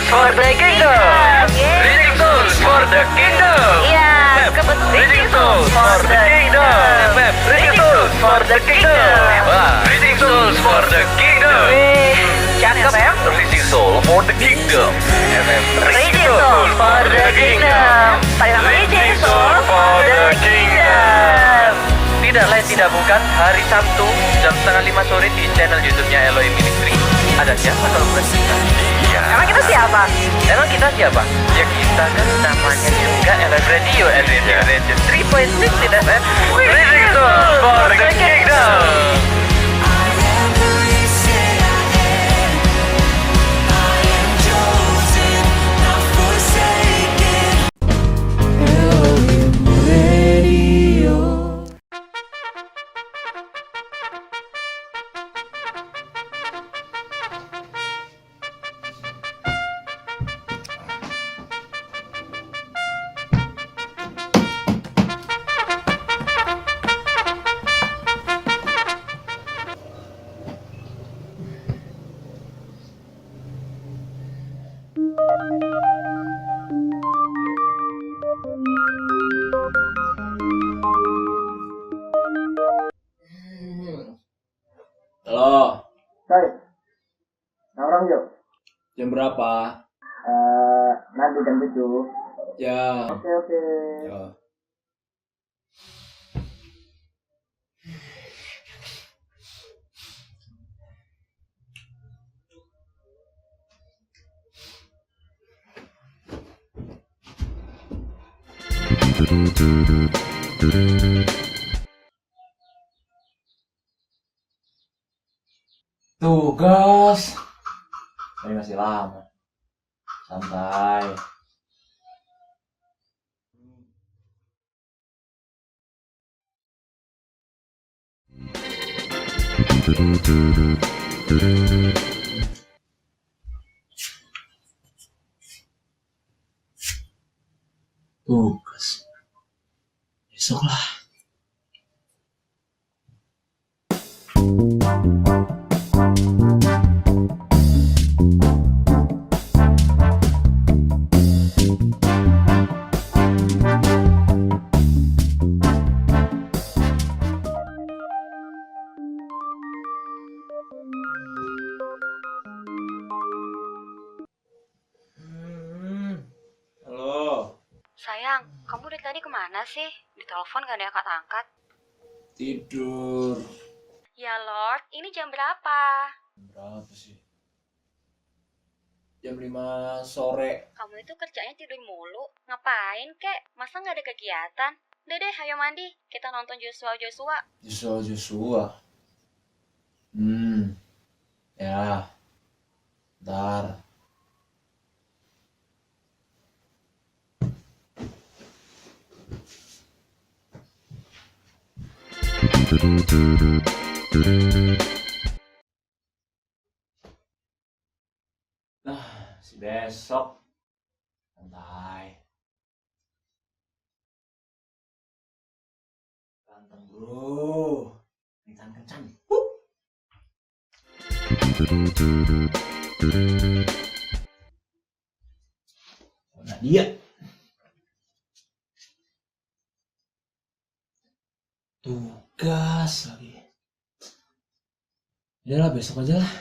for the kingdom. Reading tools for the kingdom. Iya, Reading reading tools for the kingdom. Reading tools for the kingdom. Wah, reading tools for the kingdom. Wih, cakep ya. Reading soul for the kingdom. Reading tools for the kingdom. Paling reading tools for the kingdom. Tidak lain tidak bukan hari Sabtu jam 4:30 sore di channel YouTube-nya Elohim Ministry. Ada siapa kalau bukan kita? Iya. Emang kita siapa? Emang kita siapa? Ya kita kan namanya juga Elohim Radio, Elohim Radio 3.6 tidak kan? Reading Tools for the Kingdom. Halo, Hai, nongkrong yuk. jam berapa? Nanti jam 7. Ya. Oke. Ya. Tugas. Ini masih lama. Santai. Tugas. Besok lah. Halo. Sayang, kamu dari tadi kemana sih? Di telepon gak ada yang angkat-angkat. Tidur. Ya Lord, ini jam berapa? Berapa sih? Jam 5 sore. Kamu itu kerjanya tidur mulu. Ngapain kek? Masa gak ada kegiatan? Udah deh, ayo mandi. Kita nonton Joshua. Joshua. Ya. Ntar. Nah, si besok. Santai. Ganteng bro. Kencan. Nah dia. Tugas lagi. Udah lah, besok aja lah.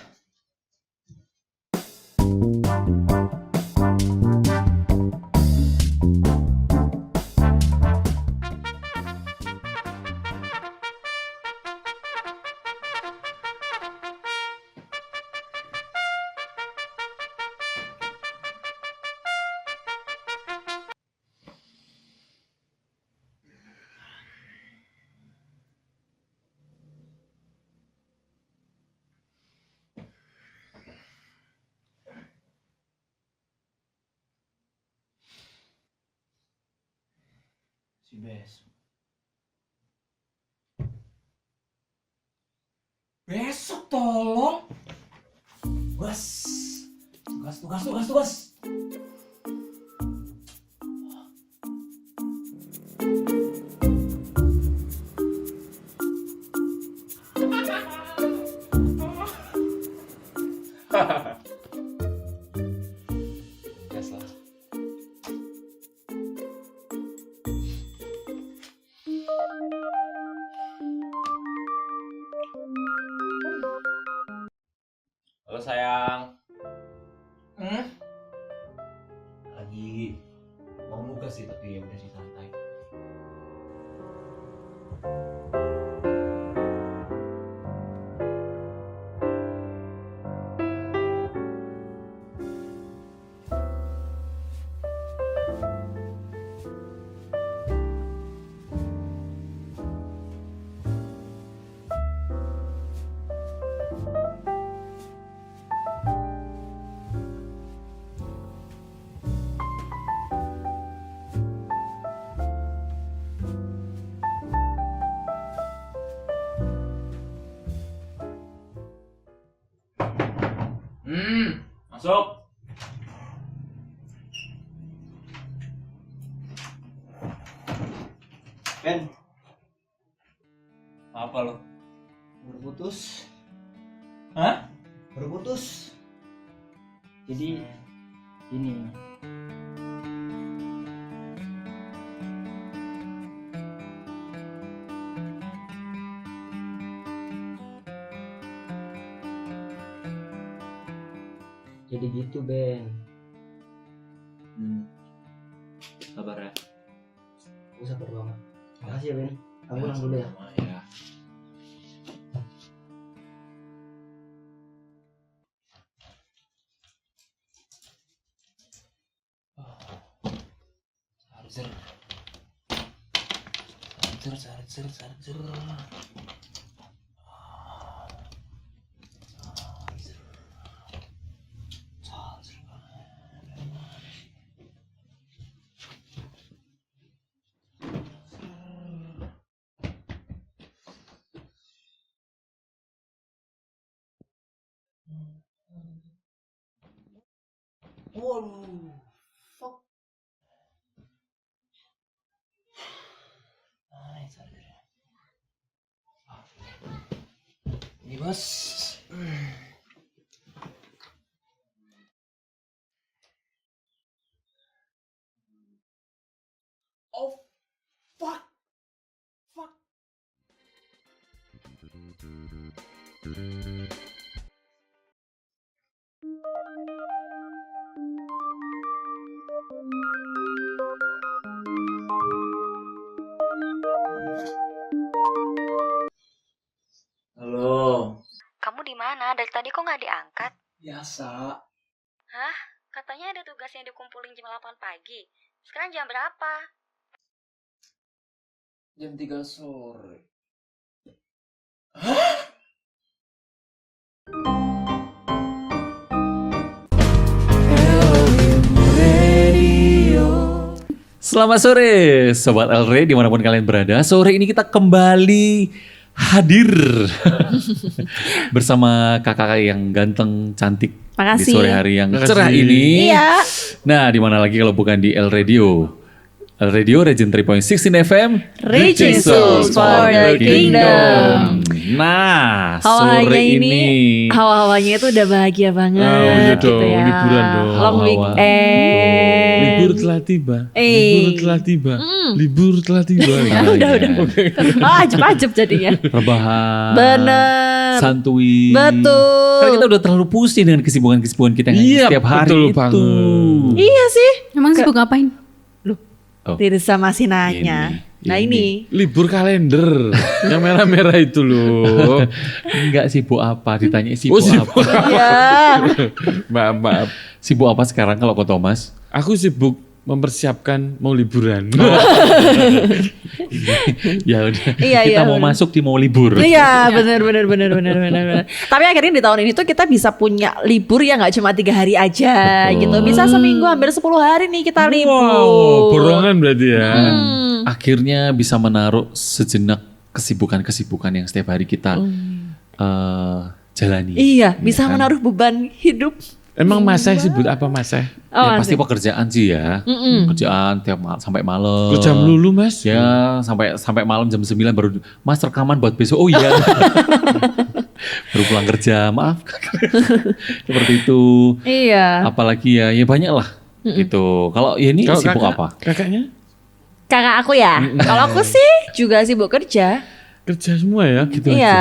Si besok. Besok tolong. Tugas. Halo sayang. Lagi mau nugas sih tapi ya udah sih santai. Masuk. Ben, Apa lo? berputus. Hah? Berputus. Jadi gini. Jadi gitu, Ben. Sabar ya. Aku sabar banget. Makasih ya, Ben. Kamu pulang dulu ya. Ya. Charger. Waduh, fuck. Ini bos. Oh, fuck. Fuck. Halo. Kamu di mana? Dari tadi kok nggak diangkat? Biasa. Hah? Katanya ada tugas yang dikumpulin jam 8 pagi. Sekarang jam berapa? Jam 3 sore. Selamat sore Sobat Elre dimanapun kalian berada. Sore ini kita kembali hadir bersama kakak yang ganteng, cantik Makasih. di sore hari yang cerah ini. Iya. Nah, di mana lagi kalau bukan di El Radio. El Radio Region 3.16 FM, Reaching Souls for the Kingdom. Nah, Hawanya sore ini, ini hawa-hawanya tuh udah bahagia banget iya gitu dong, ya. liburan dong. Long Hawa-hawa. weekend. Libur telah tiba. Libur telah tiba. Libur telah tiba. Udah. Oh, ajeb-ajeb jadinya. rebahan, Bener. santuy. Betul. Karena kita udah terlalu pusing dengan kesibukan-kesibukan kita yang Iya, setiap hari betul itu. banget. Iya sih. Emang sibuk ngapain? Oh. Tirza masih nanya. Nah ini. Libur kalender. Yang merah-merah itu loh. Enggak sibuk apa, ditanya sibuk, sibuk. apa. Iya. Maaf. Sibuk apa sekarang kalau kau Thomas? Aku sibuk mempersiapkan mau liburan. Ya udah. Iya, Kita iya, mau bener. masuk di mau libur. Iya benar. Tapi akhirnya di tahun ini tuh kita bisa punya libur ya nggak cuma 3 hari aja Betul. gitu. Bisa seminggu hampir 10 hari nih kita libur. Wow, borongan berarti ya. Akhirnya bisa menaruh sejenak kesibukan-kesibukan yang setiap hari kita jalani. Iya, bisa kan? menaruh beban hidup. Emang masa sibuk apa masa? Oh, Ya, pasti asik. pekerjaan sih ya. Kerjaan tiap sampai malam. Jam lulu mas? Ya, sampai malam jam 9 baru Mas rekaman buat besok. Oh iya. Baru pulang kerja, maaf. Seperti itu. Iya. Apalagi ya banyak lah. Gitu. Kalau ya ini Kalau sibuk kakak- apa? Kakaknya? Kakak aku ya. Kalau aku sih juga sibuk kerja. Kerja semua ya gitu aja. Iya,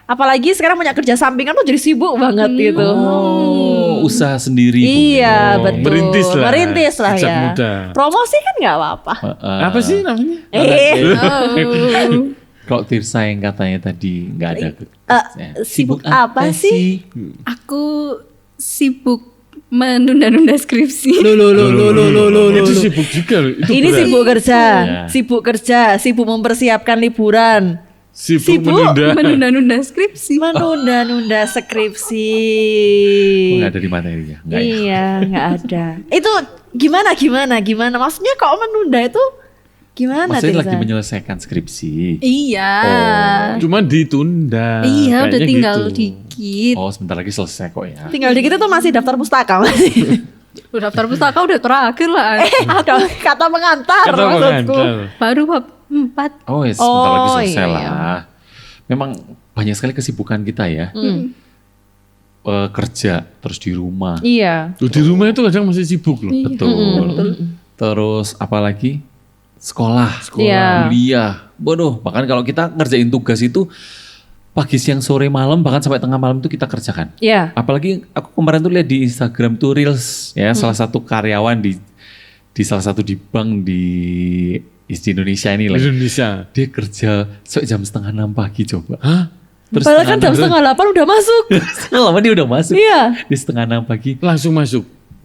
apalagi sekarang punya kerja sampingan tuh jadi sibuk banget gitu. Oh, usaha sendiri. Iya, Oh, betul. merintis lah ya. sejak muda. Promosi kan nggak apa-apa. Apa sih namanya? Kalau Tirsa yang katanya tadi nggak ada. Sibuk apa sih? Aku sibuk menunda-nunda skripsi. Itu sibuk juga loh. Itu Ini berat. sibuk kerja, sibuk mempersiapkan liburan, Sibuk sibuk menunda. Menunda-nunda skripsi. menunda-nunda skripsi. Oh, nggak ada di materinya. Nggak ya. Iya, nggak ada. Itu gimana? Maksudnya kok menunda itu gimana? Maksudnya Tirza? lagi menyelesaikan skripsi. Iya. Cuma ditunda. Iya, udah Kayaknya tinggal gitu. dikit. Oh, sebentar lagi selesai kok ya. Tinggal dikit itu masih daftar pustaka masih. Udah daftar pustaka udah terakhir lah. Ada kata pengantar Kata maksudku. pengantar. Baru bab 4. Oh, ya sebentar lagi Oh, selesai iya. lah. Memang banyak sekali kesibukan kita ya. Kerja terus di rumah. Iya. Tuh, di rumah itu kadang masih sibuk loh. Betul. Terus apalagi sekolah, Iya. kuliah. Bodoh, bahkan kalau kita ngerjain tugas itu pagi, siang, sore, malam, bahkan sampai tengah malam itu kita kerjakan. Iya. Apalagi aku kemarin tuh lihat di Instagram tuh Reels ya, salah satu karyawan di salah satu di bank di Indonesia ini Di lah. Indonesia. Dia kerja sampai jam 5:30 pagi coba. Hah? Terus Padahal kan jam 7:30 udah masuk. setengah lama dia udah masuk. Iya. Di 5:30 pagi. Langsung masuk.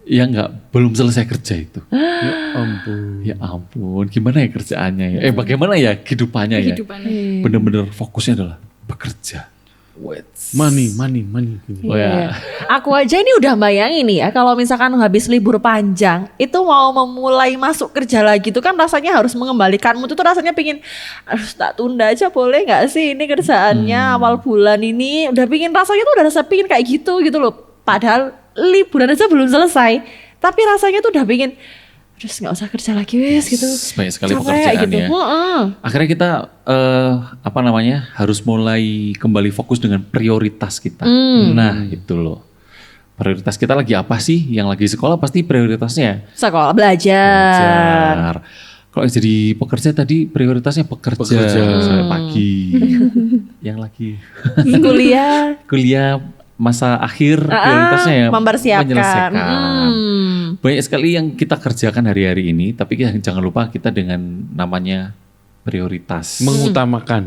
Ya enggak, belum selesai kerja itu. Ya ampun. Ya ampun, gimana ya kerjaannya ya? Bagaimana ya kehidupannya ya? Kehidupannya. Bener-bener fokusnya adalah bekerja. Money. Gitu. Oh ya. Aku aja ini udah bayangin nih ya, kalau misalkan habis libur panjang, itu mau memulai masuk kerja lagi tuh kan rasanya harus mengembalikanmu tuh rasanya pingin, harus tak tunda aja boleh nggak sih ini kerjaannya awal bulan ini, udah pingin rasanya tuh udah rasa pingin kayak gitu loh. Padahal liburan aja belum selesai, tapi rasanya tuh udah pingin, terus nggak usah kerja lagi wes gitu. Banyak sekali Capek pekerjaan gitu. ya. Heeh. Akhirnya kita harus mulai kembali fokus dengan prioritas kita. Nah itu loh. Prioritas kita lagi apa sih? Yang lagi sekolah pasti prioritasnya Sekolah belajar. belajar. Kalau yang jadi pekerja tadi prioritasnya bekerja sampai pagi. Yang lagi kuliah masa akhir prioritasnya ya mempersiapkan. menyelesaikan. Banyak sekali yang kita kerjakan hari-hari ini, tapi jangan lupa kita dengan namanya prioritas. Mengutamakan.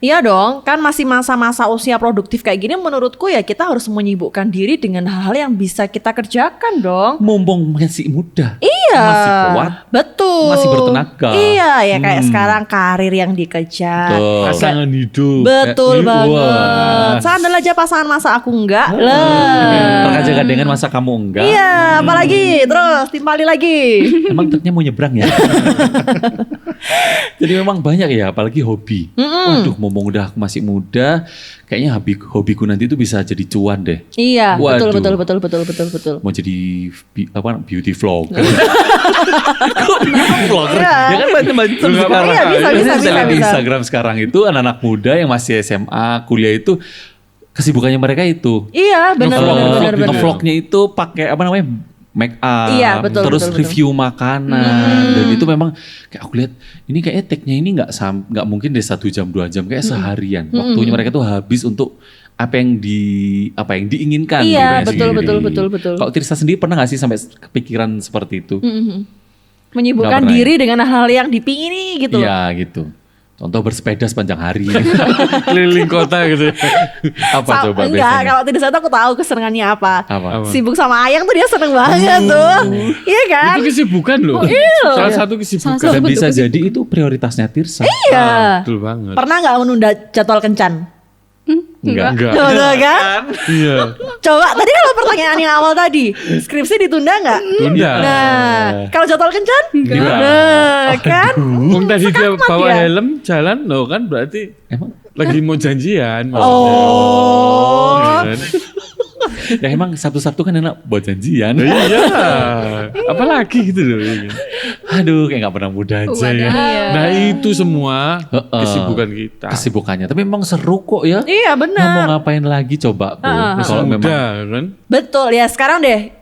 Iya dong, kan masih masa-masa usia produktif kayak gini, menurutku ya kita harus menyibukkan diri dengan hal-hal yang bisa kita kerjakan dong. Mumpung masih muda. Iya, Masih kuat. betul. Masih bertenaga. Iya, ya kayak sekarang karir yang dikejar. Tuh. Pasangan hidup. Betul Wah. banget. Sandal aja pasangan masa aku enggak. Lah. Terkajakan dengan masa kamu enggak. Iya, apalagi terus timpali lagi. Emang truknya mau nyebrang ya? Jadi memang banyak ya, apalagi hobi. Waduh, mumpung udah aku masih muda, kayaknya hobiku nanti itu bisa jadi cuan deh. Iya, Waduh. betul. Mau jadi beauty vlogger. Kok beauty vlogger? Ya kan macam-macam sekarang. Iya, bisa. Misalnya di Instagram sekarang itu anak-anak muda yang masih SMA, kuliah itu kesibukannya mereka itu. Iya, benar. Vlognya itu pakai apa namanya? Make up, Iya, betul, terus betul. review makanan, dan itu memang kayak aku lihat ini kayaknya take-nya ini nggak mungkin deh 1 jam 2 jam, kayak seharian. Waktunya mereka tuh habis untuk apa yang diinginkan. Iya, gitu ya betul. sendiri. Kalau Tirsa sendiri pernah nggak sih sampai kepikiran seperti itu? Menyibukkan Nggak pernah diri dengan hal-hal yang dipingini gitu. Iya gitu. Contoh bersepeda sepanjang hari. Keliling kota gitu. Apa coba Enggak, biasanya? kalau tidak salah aku tahu kesenangannya apa. Apa? Sibuk sama ayang tuh dia seneng banget tuh. Iya kan? Itu kesibukan loh. Salah satu kesibukan. Salah Dan satu bisa bentuk jadi itu prioritasnya Tirsa. Iya. Betul banget. Pernah nggak menunda jadwal kencan? Enggak. Betul kan? Iya. Coba tadi kalau pertanyaan yang awal tadi, skripsi ditunda nggak? Tunda. Nah, kalau jadwal kencan? Enggak. Nah, kan? Wong tadi dia bawa ya? helm jalan loh kan berarti Emang lagi mau janjian. Oh. Kan? ya emang Sabtu-Sabtu kan enak buat janjian. Iya. Apalagi gitu loh. Aduh, kayak nggak pernah muda aja ya. Nah itu semua Heeh. kesibukan kita. Kesibukannya, tapi memang seru kok ya. Iya Mau benar. ngapain lagi coba Bu? Masih Kalau memang muda kan. Betul ya. Sekarang deh,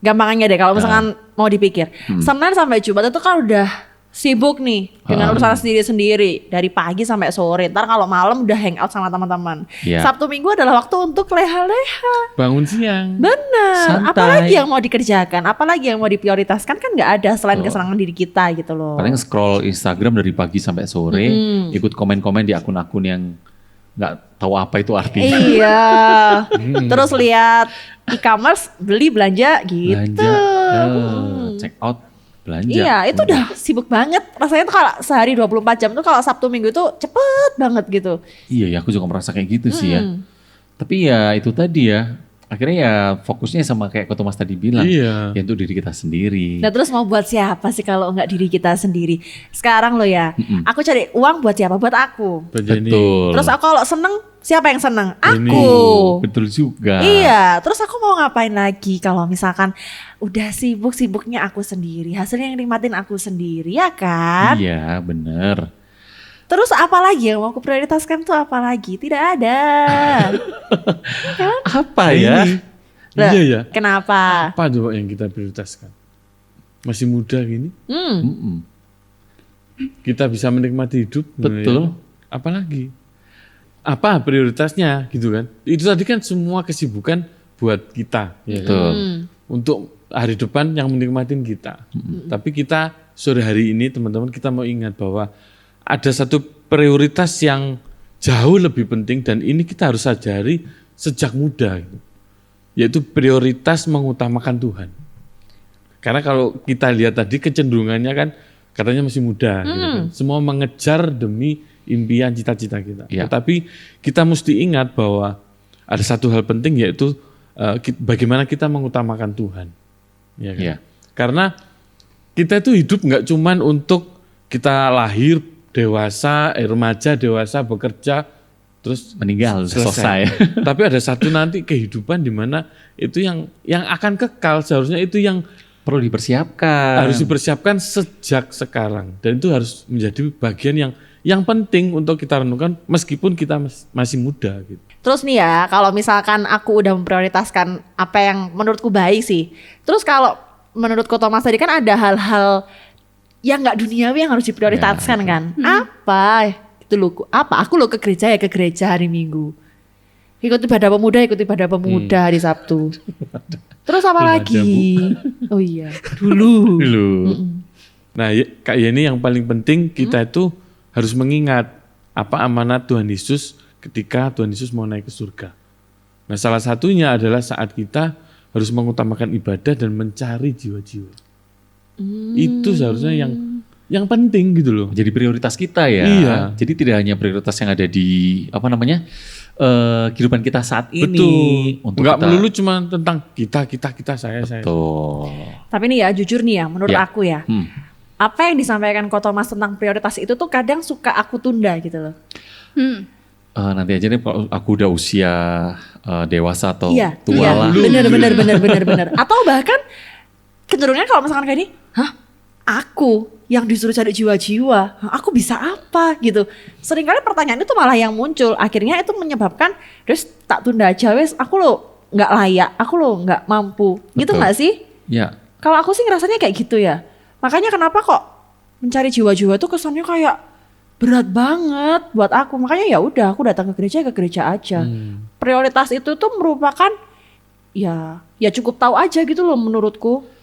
gampangannya deh kalau misalkan mau dipikir, Senin sampai Jumat itu kan udah sibuk nih dengan Ah. urusan sendiri-sendiri dari pagi sampai sore. Ntar kalau malam udah hangout sama teman-teman. Iya. Sabtu Minggu adalah waktu untuk leha-leha. Bangun siang. Bener. Santai. Apalagi yang mau dikerjakan, apalagi yang mau diprioritaskan kan nggak ada selain Betul. kesenangan diri kita gitu loh. Paling scroll Instagram dari pagi sampai sore, ikut komen-komen di akun-akun yang nggak tahu apa itu artinya. Iya. Terus lihat e-commerce, beli belanja gitu. Belanja, check out, belanja. Iya, itu udah sibuk banget. Rasanya tuh kalau sehari 24 jam tuh kalau Sabtu Minggu tuh cepet banget gitu. Iya, ya aku juga merasa kayak gitu sih ya. Tapi ya itu tadi ya, akhirnya ya fokusnya sama kayak Koto Mas tadi bilang, Iya. ya untuk diri kita sendiri. Nah terus mau buat siapa sih kalau nggak diri kita sendiri? Sekarang lo ya, aku cari uang buat siapa? Buat aku. Bajani. Betul. Terus aku kalau seneng, siapa yang seneng? Ini. Aku. Betul juga. Iya, terus aku mau ngapain lagi kalau misalkan udah sibuk-sibuknya aku sendiri, hasilnya yang nikmatin aku sendiri ya kan? Iya, bener. Terus apa lagi yang mau aku prioritaskan tuh apa lagi? Tidak ada. Apa ya? Ini. Lah, Iya ya. Kenapa? Apa coba yang kita prioritaskan? Masih muda gini, Mm-mm. kita bisa menikmati hidup. Betul. Ya. Apalagi? Apa prioritasnya gitu kan? Itu tadi kan semua kesibukan buat kita. Ya kan? Betul. Untuk hari depan yang menikmatin kita. Tapi kita sore hari ini teman-teman kita mau ingat bahwa ada satu prioritas yang jauh lebih penting dan ini kita harus sadari sejak muda. Gitu. Yaitu prioritas mengutamakan Tuhan. Karena kalau kita lihat tadi kecenderungannya kan katanya masih muda. Gitu kan. Semua mengejar demi impian cita-cita kita. Ya. Tetapi kita mesti ingat bahwa ada satu hal penting yaitu bagaimana kita mengutamakan Tuhan. Ya kan? Ya. Karena kita itu hidup nggak cuman untuk kita lahir, dewasa, remaja, dewasa, bekerja, terus Meninggal, selesai. Tapi ada satu nanti kehidupan di mana itu yang akan kekal, seharusnya itu yang Perlu dipersiapkan. harus dipersiapkan sejak sekarang. Dan itu harus menjadi bagian yang penting untuk kita renungkan meskipun kita masih muda gitu. Terus nih ya, kalau misalkan aku udah memprioritaskan apa yang menurutku baik sih. Terus kalau menurut Koto Mas tadi kan ada hal-hal yang nggak duniawi yang harus diprioritaskan kan. Apa? Itu loh. Apa? Aku loh ke gereja hari Minggu. Ikut ibadah pemuda hari Sabtu. Terus apa lagi? Oh iya, dulu. Nah, Kak Yeni yang paling penting kita itu harus mengingat apa amanat Tuhan Yesus ketika Tuhan Yesus mau naik ke surga. Nah, salah satunya adalah saat kita harus mengutamakan ibadah dan mencari jiwa-jiwa. Itu seharusnya yang penting gitu loh. Jadi prioritas kita ya. Iya. Jadi tidak hanya prioritas yang ada di kehidupan kita saat ini. Betul. Untuk Nggak kita. melulu cuma tentang kita, saya. Betul. Tapi nih ya, jujur nih ya, menurut Ya. aku ya. Hmm. Apa yang disampaikan Koto Mas tentang prioritas itu tuh kadang suka aku tunda gitu loh. Nanti aja nih kalau aku udah usia dewasa atau Iya, tua iya. lah. Bener. Atau bahkan cenderungnya kalau misalkan kayak ini, aku yang disuruh cari jiwa-jiwa, aku bisa apa gitu. Seringkali pertanyaan itu malah yang muncul. Akhirnya itu menyebabkan, terus tak tunda aja wes, aku lo nggak layak, aku lo nggak mampu. Gitu Betul. nggak sih? Ya. Kalau aku sih ngerasanya kayak gitu ya. Makanya kenapa kok mencari jiwa-jiwa tuh kesannya kayak berat banget buat aku. Makanya ya udah aku datang ke gereja aja. Prioritas itu tuh merupakan ya cukup tahu aja gitu loh menurutku.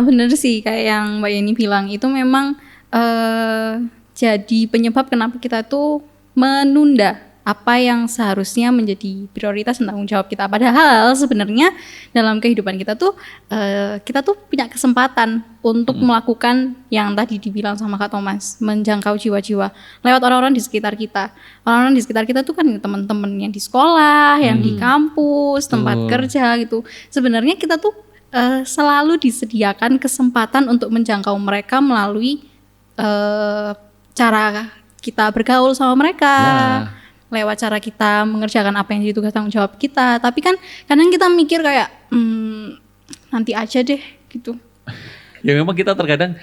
bener sih kayak yang Mbak Yeni bilang itu memang jadi penyebab kenapa kita tuh menunda apa yang seharusnya menjadi prioritas dan tanggung jawab kita. Padahal sebenarnya dalam kehidupan kita tuh punya kesempatan untuk melakukan yang tadi dibilang sama Kak Thomas, menjangkau jiwa-jiwa lewat orang-orang di sekitar kita. Orang-orang di sekitar kita tuh kan teman-teman yang di sekolah, yang di kampus, tempat kerja gitu. Sebenarnya kita tuh selalu disediakan kesempatan untuk menjangkau mereka melalui cara kita bergaul sama mereka. Lewat cara kita mengerjakan apa yang jadi tugas tanggung jawab kita. Tapi kan kadang kita mikir kayak nanti aja deh gitu. Ya memang kita terkadang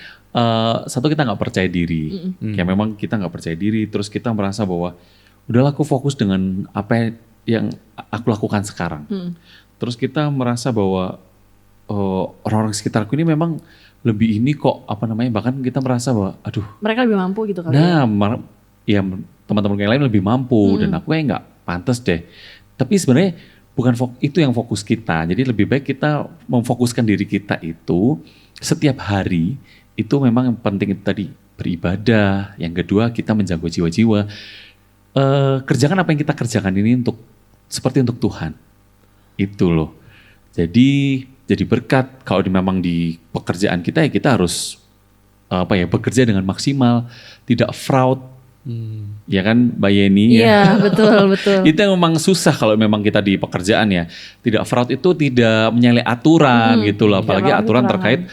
satu kita nggak percaya diri. Ya memang kita nggak percaya diri. Terus kita merasa bahwa udahlah aku fokus dengan apa yang aku lakukan sekarang. Terus kita merasa bahwa orang-orang sekitarku ini memang lebih ini kok bahkan kita merasa bahwa aduh. Mereka lebih mampu gitu kali. Nah, ya teman-teman yang lain lebih mampu dan aku kayak nggak pantas deh. Tapi sebenarnya bukan itu yang fokus kita. Jadi lebih baik kita memfokuskan diri kita itu setiap hari itu memang yang penting itu tadi beribadah. Yang kedua kita menjaga jiwa-jiwa. Kerjakan apa yang kita kerjakan ini seperti untuk Tuhan. Itu loh. Jadi berkat kalau memang di pekerjaan kita ya kita harus bekerja dengan maksimal, tidak fraud. Ya kan Mbak Yeni Iya, betul. Itu yang memang susah kalau memang kita di pekerjaan ya. Tidak fraud itu tidak menyalahi aturan gitu loh. Apalagi aturan terkait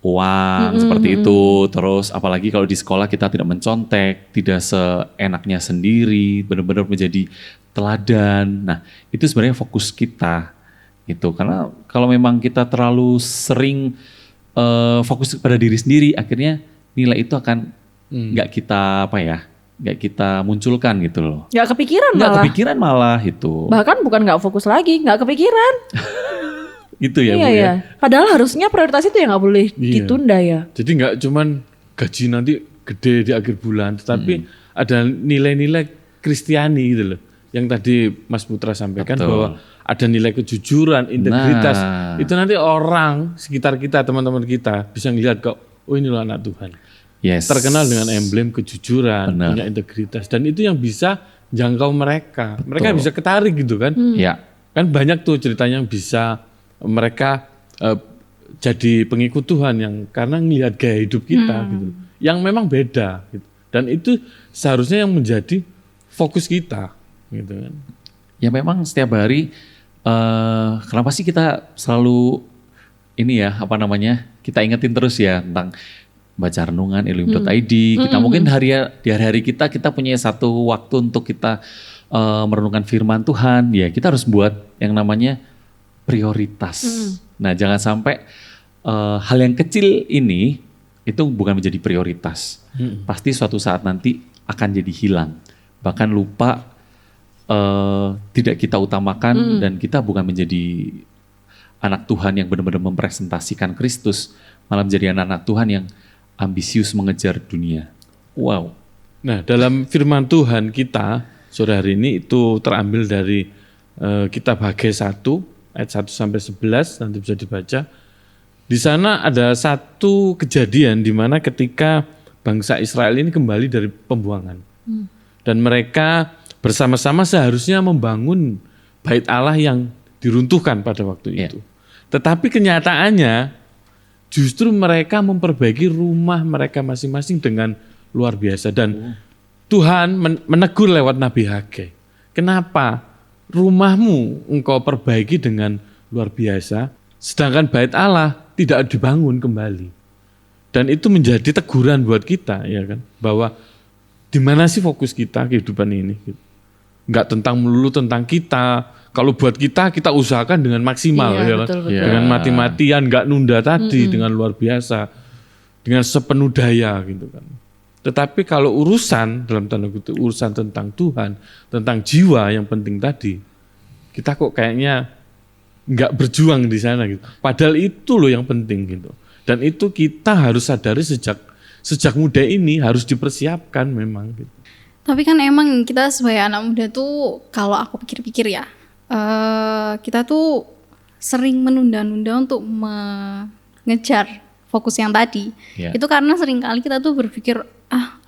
uang seperti itu. Terus apalagi kalau di sekolah kita tidak mencontek, tidak seenaknya sendiri, benar-benar menjadi teladan. Nah itu sebenarnya fokus kita gitu. Karena kalau memang kita terlalu sering fokus pada diri sendiri, akhirnya nilai itu akan nggak kita munculkan gitu loh. Nggak kepikiran malah itu. Bahkan bukan nggak fokus lagi, nggak kepikiran. Gitu ya iya, Bu iya. ya. Padahal harusnya prioritas itu yang nggak boleh ditunda ya. Jadi nggak cuman gaji nanti gede di akhir bulan, tetapi ada nilai-nilai Kristiani gitu loh. Yang tadi Mas Putra sampaikan bahwa ada nilai kejujuran, integritas. Itu nanti orang sekitar kita, teman-teman kita bisa ngelihat kok, oh ini loh anak Tuhan. Yes. Terkenal dengan emblem kejujuran, punya integritas, dan itu yang bisa jangkau mereka. Mereka bisa ketarik gitu kan. Ya. Kan banyak tuh ceritanya yang bisa mereka jadi pengikut Tuhan yang karena ngelihat gaya hidup kita gitu. Yang memang beda gitu. Dan itu seharusnya yang menjadi fokus kita gitu kan. Ya memang setiap hari kenapa sih kita selalu kita ingetin terus ya tentang baca renungan Elim.id. Kita mungkin di hari-hari kita punya satu waktu untuk kita merenungkan firman Tuhan. Ya kita harus buat yang namanya prioritas. Nah jangan sampai hal yang kecil ini itu bukan menjadi prioritas. Pasti suatu saat nanti akan jadi hilang. Bahkan lupa tidak kita utamakan dan kita bukan menjadi anak Tuhan yang benar-benar mempresentasikan Kristus. Malah menjadi anak-anak Tuhan yang ambisius mengejar dunia. Wow. Nah, dalam firman Tuhan kita sore hari ini itu terambil dari kitab Hagai 1 ayat 1 sampai 11, nanti bisa dibaca. Di sana ada satu kejadian di mana ketika bangsa Israel ini kembali dari pembuangan. Dan mereka bersama-sama seharusnya membangun bait Allah yang diruntuhkan pada waktu itu. Tetapi kenyataannya justru mereka memperbaiki rumah mereka masing-masing dengan luar biasa. Dan Tuhan menegur lewat Nabi Hagai. Kenapa rumahmu engkau perbaiki dengan luar biasa, sedangkan bait Allah tidak dibangun kembali. Dan itu menjadi teguran buat kita, ya kan, bahwa di mana sih fokus kita kehidupan ini? Enggak melulu tentang kita. Kalau buat kita usahakan dengan maksimal, ya kan? Betul. Dengan mati-matian, enggak nunda tadi, dengan luar biasa, dengan sepenuh daya gitu kan. Tetapi kalau urusan dalam tanda kutip urusan tentang Tuhan, tentang jiwa yang penting tadi, kita kok kayaknya enggak berjuang di sana gitu. Padahal itu loh yang penting gitu. Dan itu kita harus sadari sejak muda ini harus dipersiapkan memang gitu. Tapi kan emang kita sebagai anak muda tuh kalau aku pikir-pikir ya, kita tuh sering menunda-nunda untuk ngejar fokus yang tadi. Ya. Itu karena seringkali kita tuh berpikir,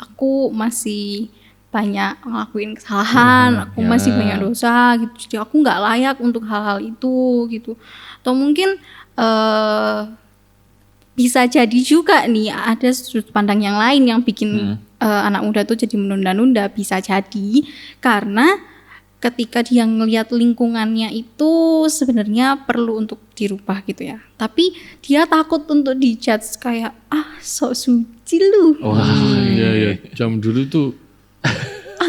aku masih banyak ngelakuin kesalahan, aku ya. masih banyak dosa gitu, jadi aku nggak layak untuk hal-hal itu gitu. Atau mungkin bisa jadi juga nih ada sudut pandang yang lain yang bikin anak muda tuh jadi menunda-nunda. Bisa jadi karena ketika dia ngelihat lingkungannya itu sebenarnya perlu untuk dirubah gitu ya, tapi dia takut untuk dijudge kayak sok suci lu, Wah, iya. Jam dulu tuh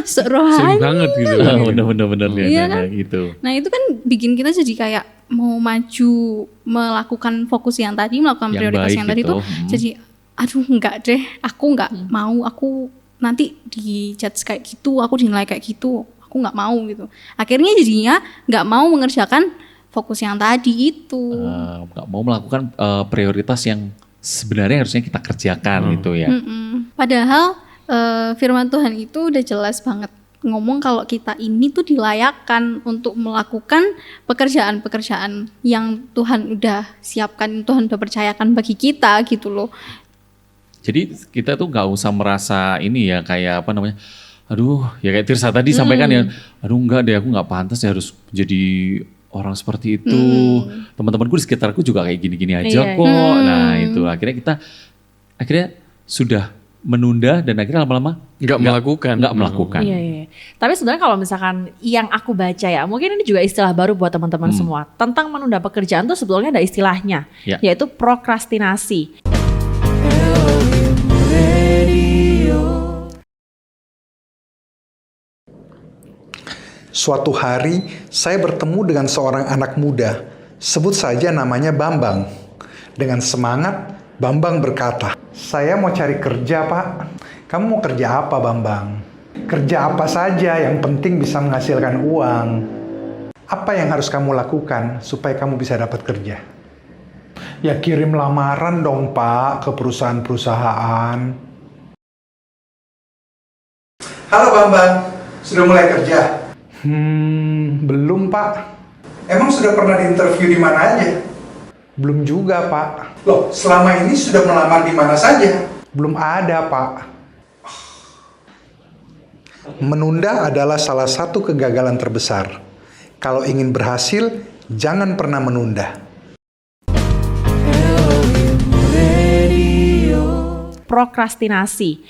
sok sering rohani. banget gitu. Bener-bener Iya kan? gitu. Nah itu kan bikin kita jadi kayak mau maju melakukan fokus yang tadi, melakukan Yang prioritas baik yang tadi gitu. tuh jadi aduh enggak deh, aku enggak mau, aku nanti dijudge kayak gitu, aku dinilai kayak gitu, aku enggak mau gitu. Akhirnya jadinya enggak mau mengerjakan fokus yang tadi itu. Nggak mau melakukan prioritas yang sebenarnya harusnya kita kerjakan gitu ya. Padahal firman Tuhan itu udah jelas banget ngomong kalau kita ini tuh dilayakkan untuk melakukan pekerjaan-pekerjaan yang Tuhan udah siapkan, Tuhan udah percayakan bagi kita gitu loh. Jadi kita tuh nggak usah merasa ini ya kayak apa namanya, aduh ya kayak Tirsa tadi sampaikan ya, aduh enggak deh aku nggak pantas ya harus jadi orang seperti itu. Teman-temanku di sekitarku juga kayak gini-gini aja Iya. kok. Nah itu akhirnya kita sudah menunda dan akhirnya lama-lama Nggak melakukan. Iya. Tapi sebenarnya kalau misalkan yang aku baca ya, mungkin ini juga istilah baru buat teman-teman semua. Tentang menunda pekerjaan tuh sebetulnya ada istilahnya, Ya. yaitu prokrastinasi. Suatu hari saya bertemu dengan seorang anak muda, sebut saja namanya Bambang. Dengan semangat, Bambang berkata, "Saya mau cari kerja, Pak." "Kamu mau kerja apa, Bambang?" "Kerja apa saja, yang penting bisa menghasilkan uang." "Apa yang harus kamu lakukan supaya kamu bisa dapat kerja?" "Ya kirim lamaran dong, Pak, ke perusahaan-perusahaan." "Halo Bambang, sudah mulai kerja?" Belum, Pak." "Emang sudah pernah diinterview di mana aja?" "Belum juga, Pak." "Loh, selama ini sudah melamar di mana saja?" "Belum ada, Pak." Menunda adalah salah satu kegagalan terbesar. Kalau ingin berhasil, jangan pernah menunda. Prokrastinasi.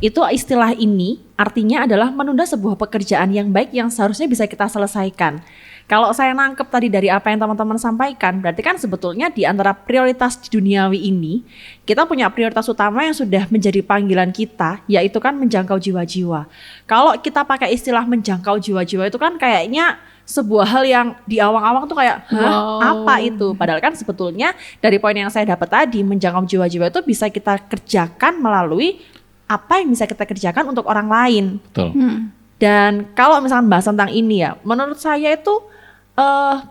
Itu istilah ini artinya adalah menunda sebuah pekerjaan yang baik yang seharusnya bisa kita selesaikan. Kalau saya nangkep tadi dari apa yang teman-teman sampaikan, berarti kan sebetulnya di antara prioritas di duniawi ini, kita punya prioritas utama yang sudah menjadi panggilan kita, yaitu kan menjangkau jiwa-jiwa. Kalau kita pakai istilah menjangkau jiwa-jiwa itu kan kayaknya sebuah hal yang di awang-awang tuh kayak, apa itu? Padahal kan sebetulnya dari poin yang saya dapat tadi, menjangkau jiwa-jiwa itu bisa kita kerjakan melalui apa yang bisa kita kerjakan untuk orang lain. Betul. Dan kalau misalkan bahas tentang ini ya, menurut saya itu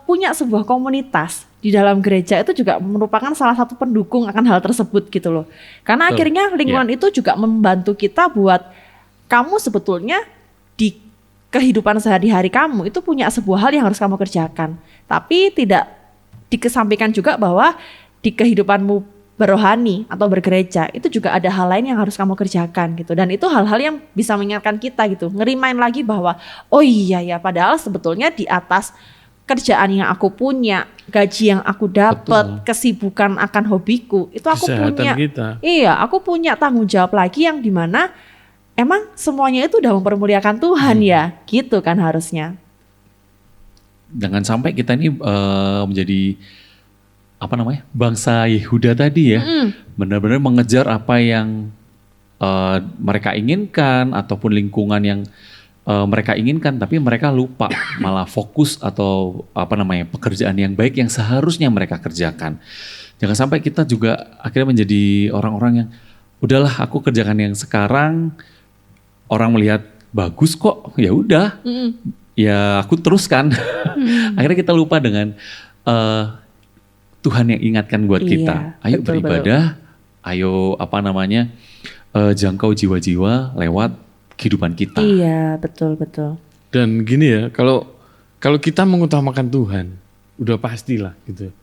punya sebuah komunitas di dalam gereja itu juga merupakan salah satu pendukung akan hal tersebut gitu loh. Karena Betul. akhirnya lingkungan itu juga membantu kita buat kamu sebetulnya di kehidupan sehari-hari kamu itu punya sebuah hal yang harus kamu kerjakan. Tapi tidak dikesampingkan juga bahwa di kehidupanmu berrohani atau bergereja itu juga ada hal lain yang harus kamu kerjakan gitu. Dan itu hal-hal yang bisa mengingatkan kita gitu, ngerimain lagi bahwa oh iya ya, padahal sebetulnya di atas kerjaan yang aku punya, gaji yang aku dapat, kesibukan akan hobiku, itu aku Kesehatan punya. kita. Iya, aku punya tanggung jawab lagi yang dimana emang semuanya itu udah mempermuliakan Tuhan ya, gitu kan harusnya. Jangan sampai kita ini menjadi apa namanya, bangsa Yehuda tadi ya, benar-benar mengejar apa yang mereka inginkan ataupun lingkungan yang mereka inginkan, tapi mereka lupa malah fokus atau apa namanya, pekerjaan yang baik yang seharusnya mereka kerjakan. Jangan sampai kita juga akhirnya menjadi orang-orang yang udahlah aku kerjakan yang sekarang, orang melihat bagus kok, ya udah, ya aku teruskan. Akhirnya kita lupa dengan Tuhan yang ingatkan buat kita. Ayo betul, beribadah, ayo apa namanya, jangkau jiwa-jiwa lewat kehidupan kita. Iya, betul. Dan gini ya, kalau kita mengutamakan Tuhan, udah pastilah gitu.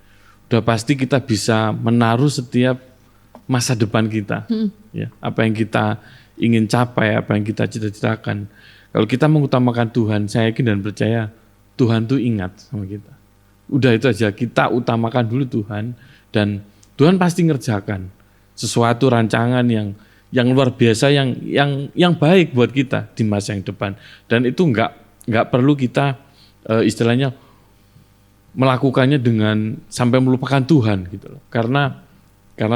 udah pasti kita bisa menaruh setiap masa depan kita. Ya, apa yang kita ingin capai, apa yang kita cita-citakan. Kalau kita mengutamakan Tuhan, saya yakin dan percaya Tuhan tuh ingat sama kita. Udah itu aja, kita utamakan dulu Tuhan, dan Tuhan pasti ngerjakan sesuatu rancangan yang luar biasa, yang baik buat kita di masa yang depan. Dan itu nggak perlu kita istilahnya melakukannya dengan sampai melupakan Tuhan gitu loh. Karena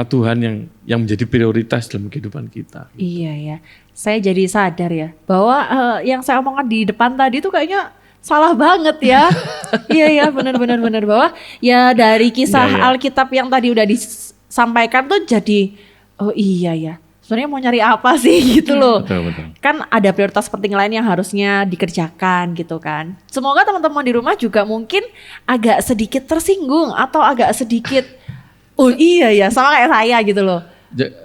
Tuhan yang menjadi prioritas dalam kehidupan kita. Iya ya, saya jadi sadar ya bahwa yang saya omongkan di depan tadi tuh kayaknya salah banget ya. Iya benar bahwa ya dari kisah Iya. Alkitab yang tadi udah disampaikan tuh jadi oh iya ya. Sebenarnya mau nyari apa sih gitu loh. Betul. Kan ada prioritas penting lain yang harusnya dikerjakan gitu kan. Semoga teman-teman di rumah juga mungkin agak sedikit tersinggung atau agak sedikit oh iya ya sama kayak saya gitu loh.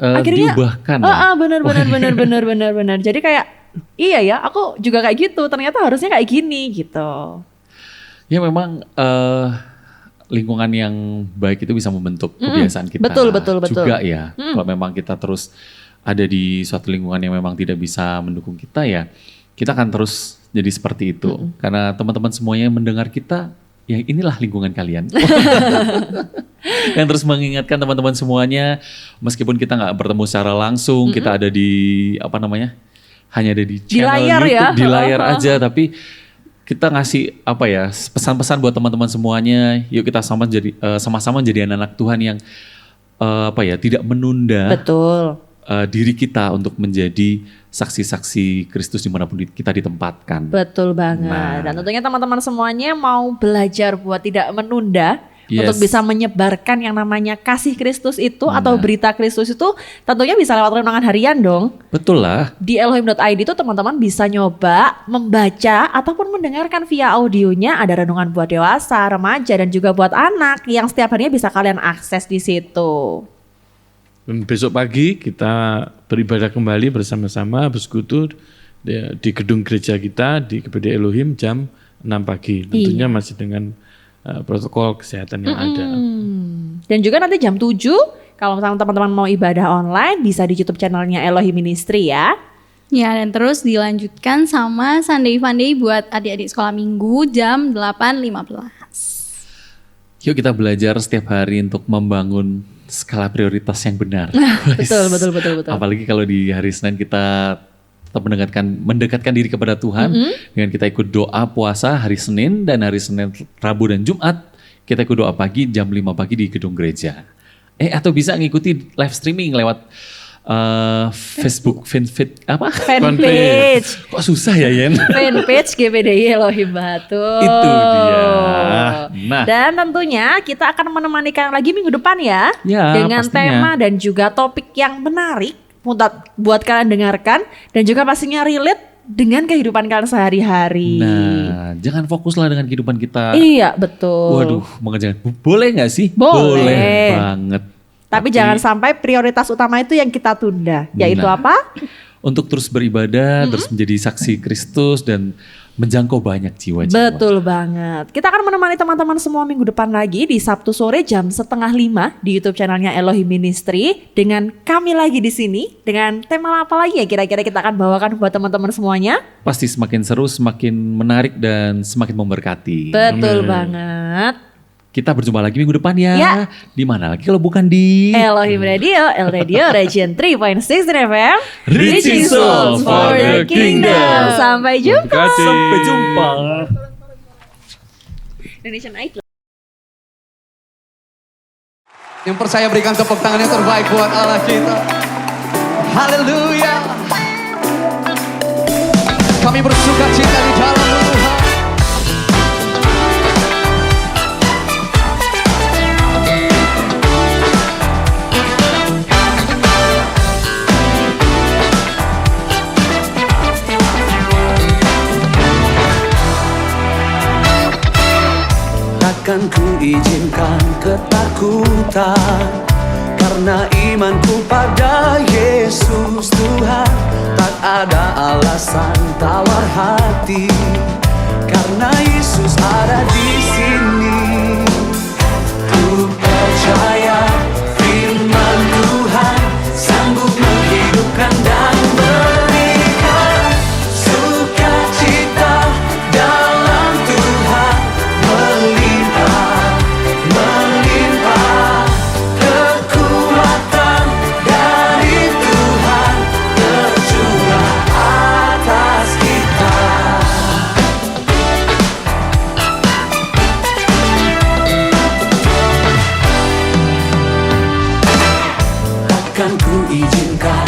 Akhirnya diubahkan. benar. Jadi kayak iya ya, aku juga kayak gitu. Ternyata harusnya kayak gini gitu. Ya memang lingkungan yang baik itu bisa membentuk kebiasaan kita. Betul. Juga ya. Kalau memang kita terus ada di suatu lingkungan yang memang tidak bisa mendukung kita ya, kita akan terus jadi seperti itu. Karena teman-teman semuanya yang mendengar kita, ya inilah lingkungan kalian. Yang terus mengingatkan teman-teman semuanya, meskipun kita nggak bertemu secara langsung, kita ada di hanya ada di channel layar YouTube, ya. di layar aja, tapi kita ngasih pesan-pesan buat teman-teman semuanya. Yuk kita sama-sama jadi anak-anak Tuhan yang tidak menunda Betul. diri kita untuk menjadi saksi-saksi Kristus dimanapun kita ditempatkan. Betul banget. Nah. Dan tentunya teman-teman semuanya mau belajar buat tidak menunda. Yes. Untuk bisa menyebarkan yang namanya kasih Kristus itu atau Nah. berita Kristus itu tentunya bisa lewat renungan harian dong. Betul lah. Di Elohim.id itu teman-teman bisa nyoba membaca ataupun mendengarkan via audionya. Ada renungan buat dewasa, remaja dan juga buat anak yang setiap harinya bisa kalian akses di situ. Dan besok pagi kita beribadah kembali bersama-sama bersekutu di gedung gereja kita di GPD Elohim jam 6 pagi. Tentunya masih dengan protokol kesehatan yang ada. Dan juga nanti jam 7 kalau misalnya teman-teman mau ibadah online bisa di YouTube channelnya Elohim Ministry ya. Ya, dan terus dilanjutkan sama Sunday Funday buat adik-adik sekolah minggu jam 8.15. Yuk kita belajar setiap hari untuk membangun skala prioritas yang benar. Betul. Apalagi kalau di hari Senin kita tetap mendekatkan diri kepada Tuhan dengan kita ikut doa puasa hari Senin, dan hari Senin, Rabu dan Jumat kita ikut doa pagi jam 5 pagi di gedung gereja. Atau bisa ngikuti live streaming lewat Facebook fanpage. Kok susah ya Yen? Fanpage GPDI Elohim Batu. Itu dia. Nah. Dan tentunya kita akan menemani kalian lagi minggu depan ya. Ya, dengan pastinya. tema dan juga topik yang menarik buat kalian dengarkan. Dan juga pastinya relate dengan kehidupan kalian sehari-hari. Nah, jangan fokuslah dengan kehidupan kita. Iya, betul. Waduh, mengerjakan. Boleh gak sih? Boleh. Banget. Tapi jangan sampai prioritas utama itu yang kita tunda. Yaitu Nah. apa? Untuk terus beribadah, terus menjadi saksi Kristus dan menjangkau banyak jiwa-jiwa. Betul banget. Kita akan menemani teman-teman semua minggu depan lagi di Sabtu sore jam 4:30 di YouTube channelnya Elohim Ministry dengan kami lagi di sini dengan tema apa lagi ya kira-kira kita akan bawakan buat teman-teman semuanya. Pasti semakin seru, semakin menarik dan semakin memberkati. Betul banget. Kita berjumpa lagi minggu depan ya. Ya. Di mana lagi kalau bukan di Elohim Radio, El Radio Region 3.6 FM. Reaching Souls for the Kingdom. Sampai jumpa. Sampai jumpa. Indonesian Idol. Yang percaya berikan tepuk tangan yang terbaik buat Allah kita. Haleluya. Kami bersuka cita di dalam Tuhan. Takkan ku izinkan ketakutan, karena imanku pada Yesus Tuhan. Tak ada alasan tawar hati, karena Yesus ada di sini. Ku percaya firman Tuhan sanggup menghidupkan dan berikan sukacita dalam Tuhan melimpah, melimpah kekuatan dari Tuhan tercurah atas kita. Akan ku izinkan